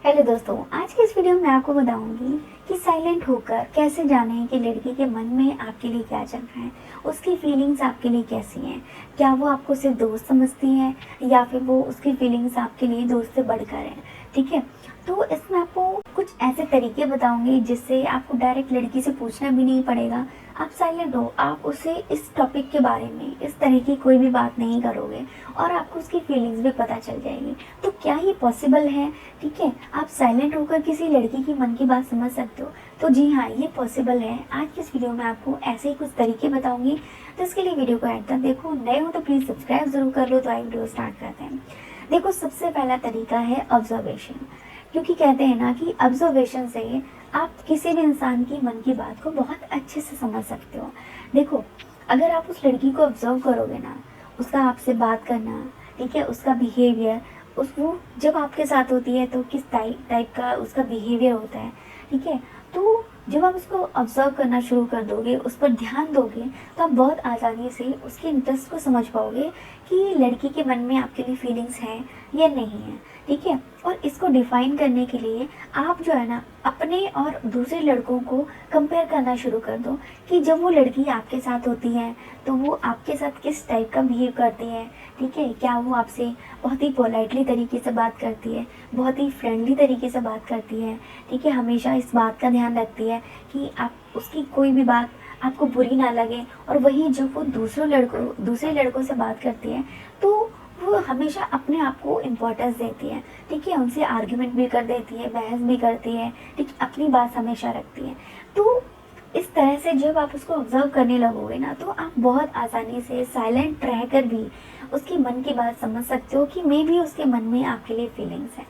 Hello दोस्तों, आज की इस वीडियो में मैं आपको बताऊंगी कि साइलेंट होकर कैसे जानें कि लड़की के मन में आपके लिए क्या चल रहा है, उसकी फीलिंग्स आपके लिए कैसी हैं, क्या वो आपको सिर्फ दोस्त समझती है या फिर वो उसकी फीलिंग्स आपके लिए दोस्त से बढ़कर हैं। ठीक है, तो इसमें आपको कुछ ऐसे तरीके बताऊंगी जिससे आपको डायरेक्ट लड़की से पूछना भी नहीं पड़ेगा। आप साइलेंट हो, आप उसे इस टॉपिक के बारे में इस तरह की कोई भी बात नहीं करोगे और आपको उसकी फीलिंग्स भी पता चल जाएगी। तो क्या ये पॉसिबल है? ठीक है, आप साइलेंट होकर किसी लड़की की मन की बात समझ सकते हो? तो जी हाँ, ये पॉसिबल है। आज की इस वीडियो में आपको ऐसे ही कुछ तरीके बताऊंगी, तो इसके लिए वीडियो को एंड तक देखो। नए हो तो प्लीज़ सब्सक्राइब जरूर कर लो। तो आइए वीडियो स्टार्ट करते हैं। देखो, सबसे पहला तरीका है ऑब्जर्वेशन, क्योंकि कहते हैं ना कि ऑब्जर्वेशन से आप किसी भी इंसान की मन की बात को बहुत अच्छे से समझ सकते हो। देखो, अगर आप उस लड़की को ऑब्जर्व करोगे ना, उसका आपसे बात करना, ठीक है, उसका बिहेवियर, उस वो जब आपके साथ होती है तो किस टाइप का उसका बिहेवियर होता है, ठीक है, तो जब आप उसको ऑब्जर्व करना शुरू कर दोगे, उस पर ध्यान दोगे, तो आप बहुत आसानी से उसके इंटरेस्ट को समझ पाओगे कि लड़की के मन में आपके लिए फीलिंग्स हैं या नहीं है। ठीक है, और इसको डिफाइन करने के लिए आप जो है ना, अपने और दूसरे लड़कों को कंपेयर करना शुरू कर दो कि जब वो लड़की आपके साथ होती है तो वो आपके साथ किस टाइप का बिहेव करती है। ठीक है, क्या वो आपसे बहुत ही पोलाइटली तरीके से बात करती है, बहुत ही फ्रेंडली तरीके से बात करती है, ठीक है, हमेशा इस बात का ध्यान रखती है कि आप उसकी कोई भी बात आपको बुरी ना लगे। और वहीं जब वो दूसरे लड़कों से बात करती है तो वो हमेशा अपने आप को इम्पोर्टेंस देती है। ठीक है, उनसे आर्ग्यूमेंट भी कर देती है, बहस भी करती है, ठीक, अपनी बात हमेशा रखती है। तो इस तरह से जब आप उसको ऑब्जर्व करने लगोगे ना, तो आप बहुत आसानी से साइलेंट रहकर भी उसके मन की बात समझ सकते हो कि मे भी उसके मन में आपके लिए फीलिंग्स है।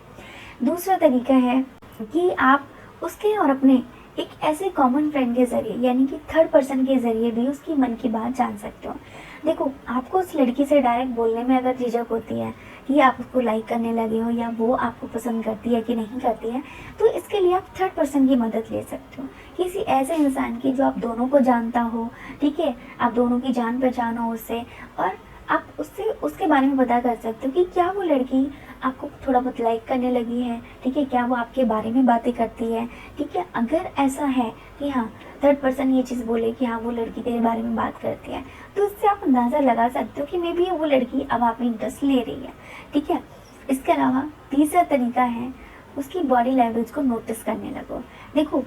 दूसरा तरीका है कि आप उसके और अपने एक ऐसे कॉमन फ्रेंड के जरिए, यानी कि थर्ड पर्सन के जरिए भी उसकी मन की बात जान सकते हो। देखो, आपको उस लड़की से डायरेक्ट बोलने में अगर झिझक होती है कि आप उसको लाइक करने लगे हो या वो आपको पसंद करती है कि नहीं करती है, तो इसके लिए आप थर्ड पर्सन की मदद ले सकते हो, किसी ऐसे इंसान की जो आप दोनों को जानता हो। ठीक है, आप दोनों की जान पहचान हो उससे, और आप उससे उसके बारे में पता कर सकते हो कि क्या वो लड़की आपको थोड़ा बहुत लाइक करने लगी है। ठीक है, क्या वो आपके बारे में बातें करती है। ठीक है, अगर ऐसा है कि हाँ, थर्ड पर्सन ये चीज़ बोले कि हाँ वो लड़की तेरे बारे में बात करती है, तो इससे आप अंदाज़ा लगा सकते हो कि मे बी वो लड़की अब आप में इंटरेस्ट ले रही है। ठीक है, इसके अलावा तीसरा तरीका है उसकी बॉडी लैंग्वेज को नोटिस करने लगो। देखो,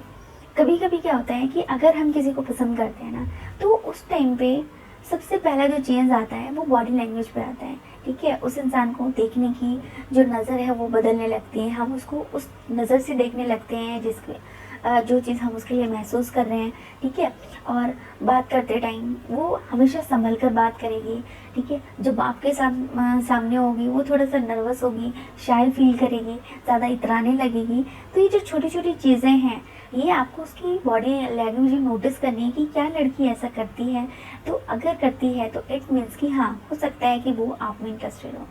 कभी कभी क्या होता है कि अगर हम किसी को पसंद करते हैं ना, तो उस टाइम पे सबसे पहला जो चेंज आता है वो बॉडी लैंग्वेज पे आता है। ठीक है, उस इंसान को देखने की जो नज़र है वो बदलने लगती है, हम उसको उस नज़र से देखने लगते हैं जिसके जो चीज़ हम उसके लिए महसूस कर रहे हैं। ठीक है, और बात करते टाइम वो हमेशा संभल कर बात करेगी। ठीक है, जब आपके साथ सामने होगी वो थोड़ा सा नर्वस होगी, शाय फील करेगी, ज़्यादा इतराने लगेगी। तो ये जो छोटी छोटी चीज़ें हैं, ये आपको उसकी बॉडी लैंग्वेज नोटिस करनी है कि क्या लड़की ऐसा करती है। तो अगर करती है तो इट मीन्स कि हाँ, हो सकता है कि वो आप में इंटरेस्टेड हो।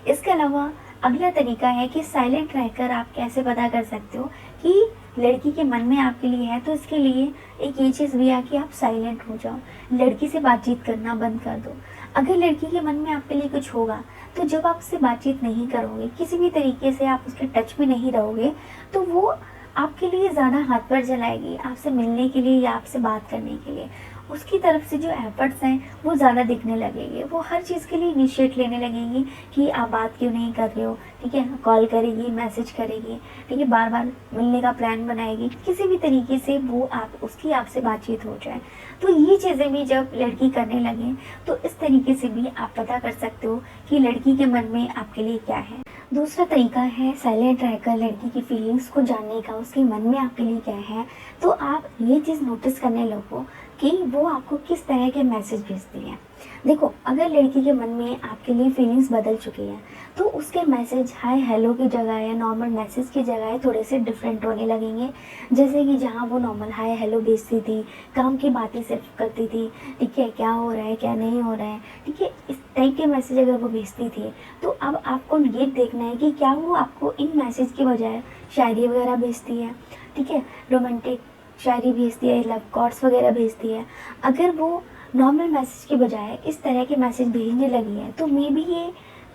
इसके अलावा अगला तरीका है कि साइलेंट रहकर आप कैसे पता कर सकते हो कि लड़की के मन में आपके लिए है। तो इसके लिए एक ये चीज़ भी है कि आप साइलेंट हो जाओ, लड़की से बातचीत करना बंद कर दो। अगर लड़की के मन में आपके लिए कुछ होगा, तो जब आप उससे बातचीत नहीं करोगे, किसी भी तरीके से आप उसके टच में नहीं रहोगे, तो वो आपके लिए ज़्यादा हाथ पैर जलाएगी आपसे मिलने के लिए या आपसे बात करने के लिए। उसकी तरफ से जो एफर्ट्स हैं वो ज़्यादा दिखने लगेंगे, वो हर चीज़ के लिए इनिशिएट लेने लगेंगी कि आप बात क्यों नहीं कर रहे हो। ठीक है, कॉल करेगी, मैसेज करेगी, ठीक है, बार बार मिलने का प्लान बनाएगी, किसी भी तरीके से वो उसकी आपसे बातचीत हो जाए। तो ये चीज़ें भी जब लड़की करने लगे, तो इस तरीके से भी आप पता कर सकते हो कि लड़की के मन में आपके लिए क्या है। दूसरा तरीका है साइलेंट रहकर लड़की की फीलिंग्स को जानने का, उसके मन में आपके लिए क्या है। तो आप ये चीज़ नोटिस करने लगो कि वो आपको किस तरह के मैसेज भेजती है। देखो, अगर लड़की के मन में आपके लिए फीलिंग्स बदल चुकी हैं, तो उसके मैसेज हाय हेलो की जगह या नॉर्मल मैसेज की जगह थोड़े से डिफरेंट होने लगेंगे। जैसे कि जहाँ वो नॉर्मल हाय हेलो भेजती थी, काम की बातें सिर्फ करती थी, ठीक है, क्या हो रहा है क्या नहीं हो रहा है, ठीक है, इस टाइप के मैसेज अगर वो भेजती थी, तो अब आपको ये देखना है कि क्या वो आपको इन मैसेज की बजाय शायरी वगैरह भेजती है। ठीक है, रोमांटिक शायरी भेजती है, लव कॉर्ड्स वगैरह भेजती है। अगर वो नॉर्मल मैसेज के बजाय इस तरह के मैसेज भेजने लगी है, तो मे बी ये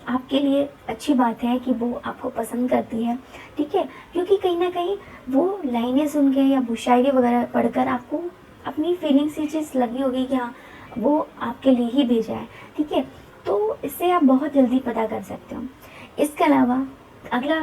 आपके लिए अच्छी बात है कि वो आपको पसंद करती है। ठीक है, क्योंकि क्योंकि कहीं ना कहीं वो लाइनें सुन के या वो शायरी वगैरह पढ़कर आपको अपनी फीलिंग्स ये चीज़ लगी होगी कि हाँ वो आपके लिए ही भेजा है, ठीक है। तो इससे आप बहुत जल्दी पता कर सकते हो। इसके अलावा अगला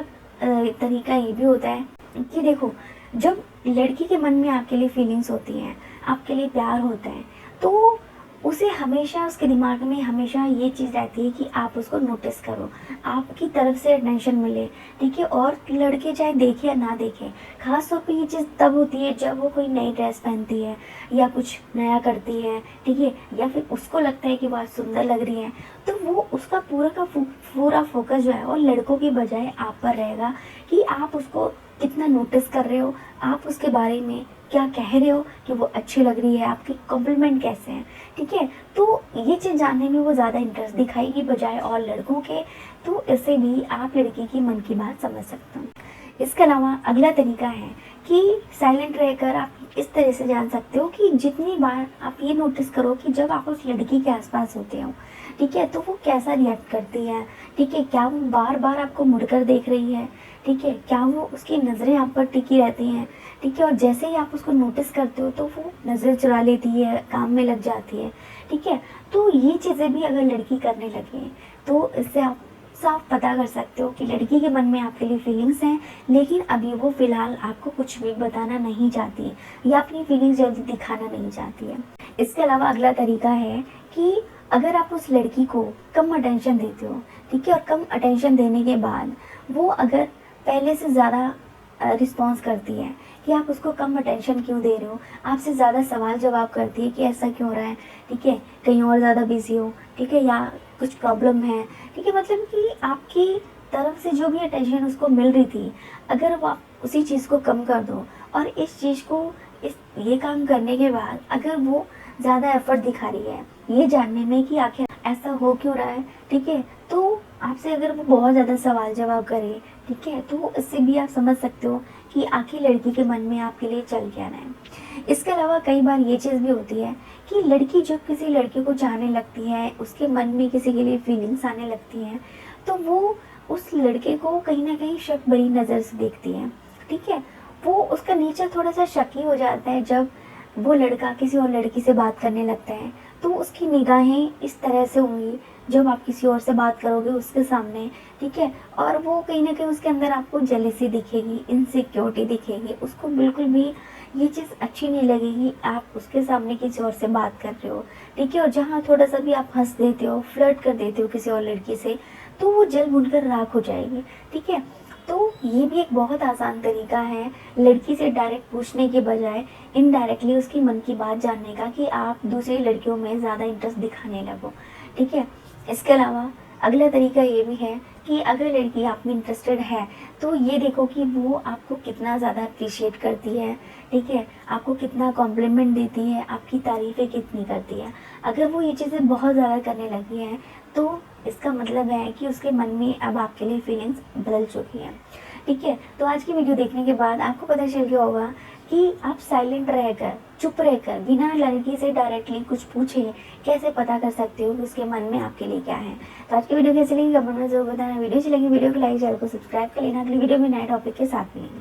तरीका ये भी होता है कि देखो, जब लड़की के मन में आपके लिए फीलिंग्स होती हैं, आपके लिए प्यार होता है, तो उसे हमेशा उसके दिमाग में हमेशा ये चीज़ रहती है कि आप उसको नोटिस करो, आपकी तरफ से अटेंशन मिले, ठीक है। और लड़के चाहे देखे या ना देखे, खास तौर पे ये चीज़ तब होती है जब वो कोई नई ड्रेस पहनती है या कुछ नया करती है, ठीक है, या फिर उसको लगता है कि बहुत सुंदर लग रही है, तो वो उसका पूरा फोकस जो है वो लड़कों की बजाय आप पर रहेगा कि आप उसको कितना नोटिस कर रहे हो, आप उसके बारे में क्या कह रहे हो कि वो अच्छी लग रही है, आपकी कॉम्प्लीमेंट कैसे हैं, ठीक है। तो ये चीज़ जानने में वो ज़्यादा इंटरेस्ट दिखाएगी बजाय और लड़कों के। तो इससे भी आप लड़की की मन की बात समझ सकते हो। इसके अलावा अगला तरीका है कि साइलेंट रहकर आप इस तरह से जान सकते हो कि जितनी बार आप ये नोटिस करो कि जब आप उस लड़की के आसपास होते हो, ठीक है, तो वो कैसा रिएक्ट करती है, ठीक है, क्या वो बार बार आपको मुड़कर देख रही है, ठीक है, क्या वो उसकी नज़रें आप पर टिकी रहती हैं, ठीक है, और जैसे ही आप उसको नोटिस करते हो तो वो नज़र चुरा लेती है, काम में लग जाती है, ठीक है। तो ये चीज़ें भी अगर लड़की करने लगे तो इससे आप साफ पता कर सकते हो कि लड़की के मन में आपके लिए फीलिंग्स हैं, लेकिन अभी वो फिलहाल आपको कुछ भी बताना नहीं चाहती या अपनी फीलिंग्स जल्दी दिखाना नहीं चाहती है। इसके अलावा अगला तरीका है कि अगर आप उस लड़की को कम अटेंशन देते हो, ठीक है, और कम अटेंशन देने के बाद वो अगर पहले से ज़्यादा रिस्पॉन्स करती है कि आप उसको कम अटेंशन क्यों दे रहे हो, आपसे ज़्यादा सवाल जवाब करती है कि ऐसा क्यों हो रहा है, ठीक है, कहीं और ज़्यादा बिजी हो, ठीक है, या कुछ प्रॉब्लम है, ठीक है, मतलब कि आपकी तरफ से जो भी अटेंशन उसको मिल रही थी, अगर वो आप उसी चीज़ को कम कर दो और इस चीज़ को ये काम करने के बाद अगर वो ज़्यादा एफर्ट दिखा रही है ये जानने में कि आखिर ऐसा हो क्यों रहा है, ठीक है, तो आपसे अगर वो बहुत ज़्यादा सवाल जवाब करे, ठीक है, तो इससे भी आप समझ सकते हो कि आखिर लड़की के मन में आपके लिए चल क्या रहा है। इसके अलावा कई बार ये चीज़ भी होती है कि लड़की जब किसी लड़के को चाहने लगती है, उसके मन में किसी के लिए फीलिंग्स आने लगती हैं, तो वो उस लड़के को कहीं ना कहीं शक भरी नज़र से देखती है, ठीक है। वो उसका नेचर थोड़ा सा शकी हो जाता है जब वो लड़का किसी और लड़की से बात करने लगता है, तो उसकी निगाहें इस तरह से होंगी जब आप किसी और से बात करोगे उसके सामने, ठीक है, और वो कहीं ना कहीं उसके अंदर आपको जेलसी दिखेगी, इनसिक्योरिटी दिखेगी, उसको बिल्कुल भी ये चीज़ अच्छी नहीं लगेगी आप उसके सामने किसी और से बात कर रहे हो, ठीक है, और जहाँ थोड़ा सा भी आप हंस देते हो, फ्लर्ट कर देते हो किसी और लड़की से, तो वो जल भुनकर राख हो जाएगी, ठीक है। तो ये भी एक बहुत आसान तरीका है लड़की से डायरेक्ट पूछने के बजाय इनडायरेक्टली उसकी मन की बात जानने का कि आप दूसरी लड़कियों में ज़्यादा इंटरेस्ट दिखाने लगो, ठीक है। इसके अलावा अगला तरीका ये भी है कि अगर लड़की आप में इंटरेस्टेड है तो ये देखो कि वो आपको कितना ज़्यादा अप्रिशिएट करती है, ठीक है, आपको कितना कॉम्प्लीमेंट देती है, आपकी तारीफ़ें कितनी करती है। अगर वो ये चीज़ें बहुत ज़्यादा करने लगी हैं तो इसका मतलब है कि उसके मन में अब आपके लिए फीलिंग्स बदल चुकी हैं, ठीक है। तो आज की वीडियो देखने के बाद आपको पता चल गया होगा कि आप साइलेंट रहकर, चुप रहकर, बिना लड़की से डायरेक्टली कुछ पूछे कैसे पता कर सकते हो कि उसके मन में आपके लिए क्या है। तो आज की वीडियो कैसी लगी कमेंट में जरूर बताना। वीडियो अच्छी लगी वीडियो को लाइक, चैनल को सब्सक्राइब कर लेना। अगली वीडियो में नए टॉपिक के साथ मिलेंगे।